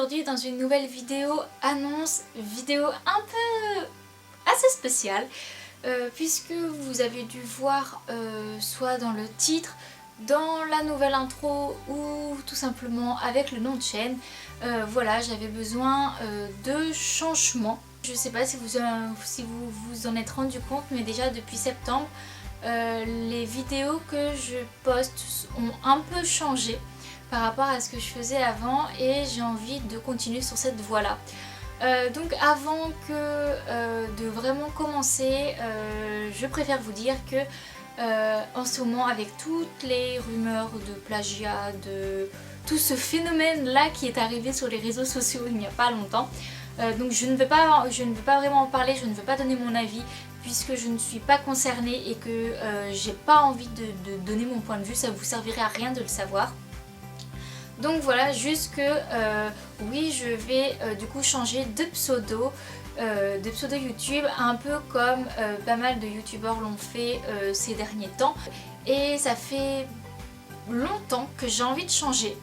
aujourd'hui dans une nouvelle vidéo annonce, vidéo un peu assez spéciale puisque vous avez dû voir soit dans le titre, dans la nouvelle intro ou tout simplement avec le nom de chaîne, voilà, j'avais besoin de changements. Je sais pas si vous vous en êtes rendu compte, mais déjà depuis septembre, les vidéos que je poste ont un peu changé par rapport à ce que je faisais avant et j'ai envie de continuer sur cette voie-là. Donc avant de vraiment commencer, je préfère vous dire que en ce moment, avec toutes les rumeurs de plagiat, de tout ce phénomène-là qui est arrivé sur les réseaux sociaux il n'y a pas longtemps, donc je ne veux pas vraiment en parler, je ne veux pas donner mon avis puisque je ne suis pas concernée et que j'ai pas envie de donner mon point de vue, ça vous servirait à rien de le savoir. Donc voilà, juste que oui, je vais du coup changer de pseudo YouTube, un peu comme pas mal de youtubeurs l'ont fait ces derniers temps. Et ça fait longtemps que j'ai envie de changer,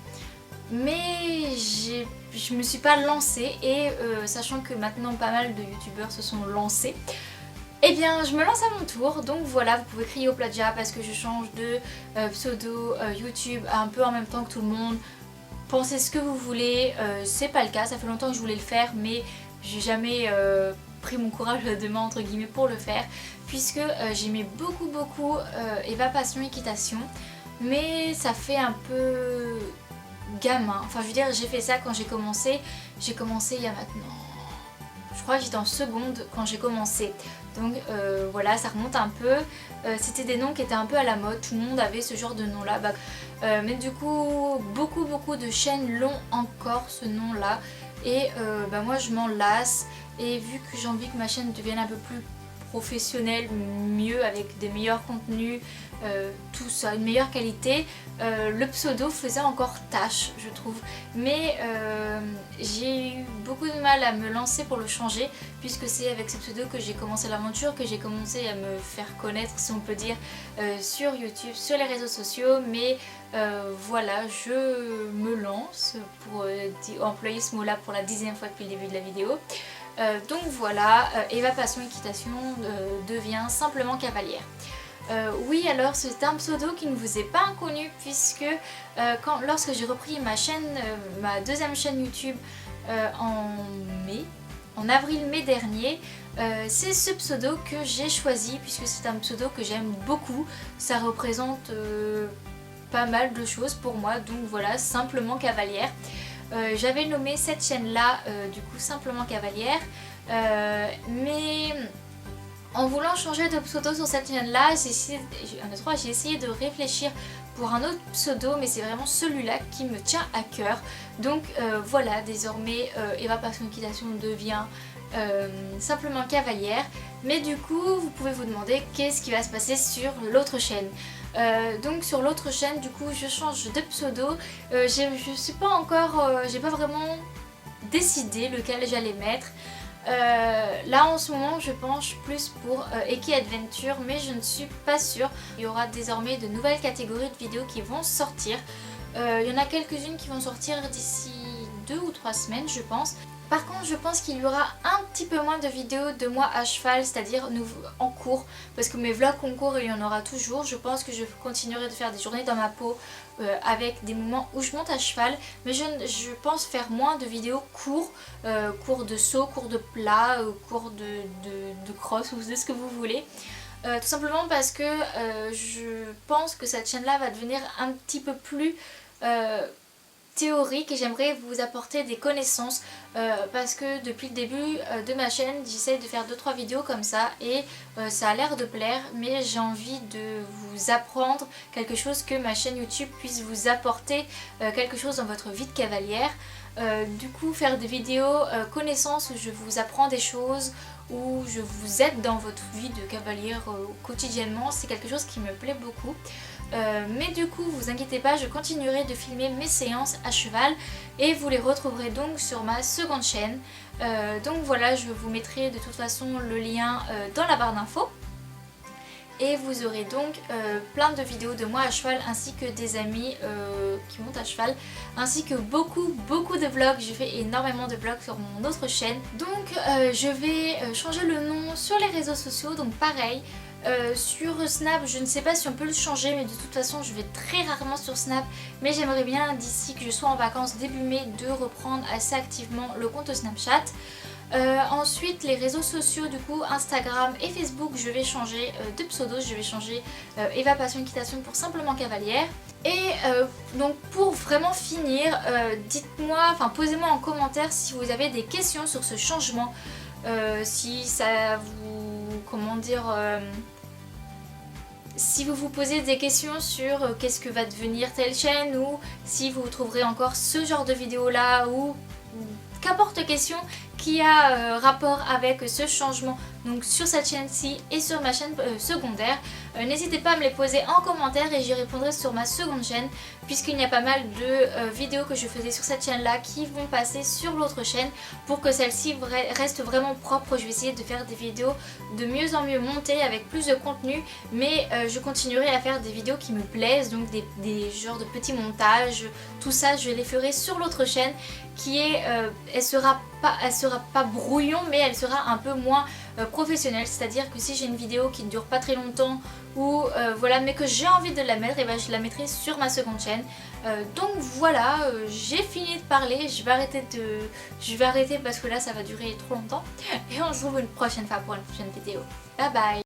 mais je me suis pas lancée et sachant que maintenant pas mal de youtubeurs se sont lancés, eh bien je me lance à mon tour. Donc voilà, vous pouvez crier au plagiat parce que je change de pseudo YouTube un peu en même temps que tout le monde. Pensez ce que vous voulez, c'est pas le cas, ça fait longtemps que je voulais le faire mais j'ai jamais pris mon courage de main entre guillemets pour le faire puisque j'aimais beaucoup Eva Passion Équitation, mais ça fait un peu gamin. Enfin je veux dire, j'ai fait ça quand j'ai commencé il y a maintenant, je crois que j'étais en seconde quand j'ai commencé. Donc voilà, ça remonte un peu. C'était des noms qui étaient un peu à la mode, tout le monde avait ce genre de nom là. Mais du coup, beaucoup de chaînes l'ont encore ce nom là. Et moi je m'en lasse. Et vu que j'ai envie que ma chaîne devienne un peu plus professionnelle, mieux, avec des meilleurs contenus, tout ça, une meilleure qualité, le pseudo faisait encore tâche, je trouve. Mais j'ai eu beaucoup de mal à me lancer pour le changer puisque c'est avec ce pseudo que j'ai commencé l'aventure, que j'ai commencé à me faire connaître, si on peut dire, sur YouTube, sur les réseaux sociaux. Mais voilà, je me lance, pour employer ce mot là pour la 10e fois depuis le début de la vidéo. Donc voilà, Eva Passion Équitation devient simplement Cavalière. Oui, alors c'est un pseudo qui ne vous est pas inconnu puisque lorsque j'ai repris ma chaîne, ma deuxième chaîne YouTube en avril-mai dernier, c'est ce pseudo que j'ai choisi puisque c'est un pseudo que j'aime beaucoup. Ça représente pas mal de choses pour moi, donc voilà, simplement Cavalière. J'avais nommé cette chaîne là du coup simplement Cavalière, mais en voulant changer de pseudo sur cette chaîne là, j'ai essayé de réfléchir pour un autre pseudo, mais c'est vraiment celui-là qui me tient à cœur. Donc voilà, désormais Eva Passion Équitation devient simplement Cavalière. Mais du coup vous pouvez vous demander qu'est-ce qui va se passer sur l'autre chaîne. Donc sur l'autre chaîne du coup je change de pseudo. Je suis pas encore, j'ai pas vraiment décidé lequel j'allais mettre. Là en ce moment je penche plus pour Eki Adventure, mais je ne suis pas sûre. Il y aura désormais de nouvelles catégories de vidéos qui vont sortir. Il y en a quelques-unes qui vont sortir d'ici 2 ou 3 semaines je pense. Par contre je pense qu'il y aura un petit peu moins de vidéos de moi à cheval, c'est-à-dire en cours, parce que mes vlogs concours il y en aura toujours. Je pense que je continuerai de faire des journées dans ma peau avec des moments où je monte à cheval, mais je pense faire moins de vidéos cours, cours de saut, cours de plat, cours de cross ou de ce que vous voulez. Tout simplement parce que je pense que cette chaîne là va devenir un petit peu plus théorique et j'aimerais vous apporter des connaissances parce que depuis le début de ma chaîne j'essaye de faire 2-3 vidéos comme ça et ça a l'air de plaire, mais j'ai envie de vous apprendre quelque chose, que ma chaîne YouTube puisse vous apporter quelque chose dans votre vie de cavalière. Du coup faire des vidéos connaissances où je vous apprends des choses, où je vous aide dans votre vie de cavalière quotidiennement, c'est quelque chose qui me plaît beaucoup. Mais du coup vous inquiétez pas, je continuerai de filmer mes séances à cheval et vous les retrouverez donc sur ma seconde chaîne. Donc voilà, je vous mettrai de toute façon le lien dans la barre d'infos. et vous aurez donc plein de vidéos de moi à cheval ainsi que des amis qui montent à cheval, ainsi que beaucoup de vlogs. Je fais énormément de vlogs sur mon autre chaîne. Donc je vais changer le nom sur les réseaux sociaux, donc pareil. Sur Snap, je ne sais pas si on peut le changer, mais de toute façon je vais très rarement sur Snap, mais j'aimerais bien d'ici que je sois en vacances début mai de reprendre assez activement le compte Snapchat. Ensuite les réseaux sociaux, du coup Instagram et Facebook, je vais changer de pseudo, je vais changer Eva Passion Équitation pour simplement Cavalière. Et donc pour vraiment finir, dites-moi, enfin posez-moi en commentaire si vous avez des questions sur ce changement, si ça vous, comment dire, si vous vous posez des questions sur qu'est-ce que va devenir telle chaîne, ou si vous trouverez encore ce genre de vidéo là, ou qu'importe question qui a rapport avec ce changement donc sur cette chaîne-ci et sur ma chaîne secondaire. N'hésitez pas à me les poser en commentaire et j'y répondrai sur ma seconde chaîne, puisqu'il y a pas mal de vidéos que je faisais sur cette chaîne là qui vont passer sur l'autre chaîne. Pour que celle-ci reste vraiment propre, je vais essayer de faire des vidéos de mieux en mieux montées avec plus de contenu, mais je continuerai à faire des vidéos qui me plaisent, donc des genres de petits montages. Tout ça je les ferai sur l'autre chaîne qui est, elle sera pas brouillon, mais elle sera un peu moins professionnelle, c'est-à-dire que si j'ai une vidéo qui ne dure pas très longtemps ou voilà, mais que j'ai envie de la mettre, et ben je la mettrai sur ma seconde chaîne. Donc voilà, j'ai fini de parler, je vais arrêter parce que là ça va durer trop longtemps et on se retrouve une prochaine fois pour une prochaine vidéo. Bye bye.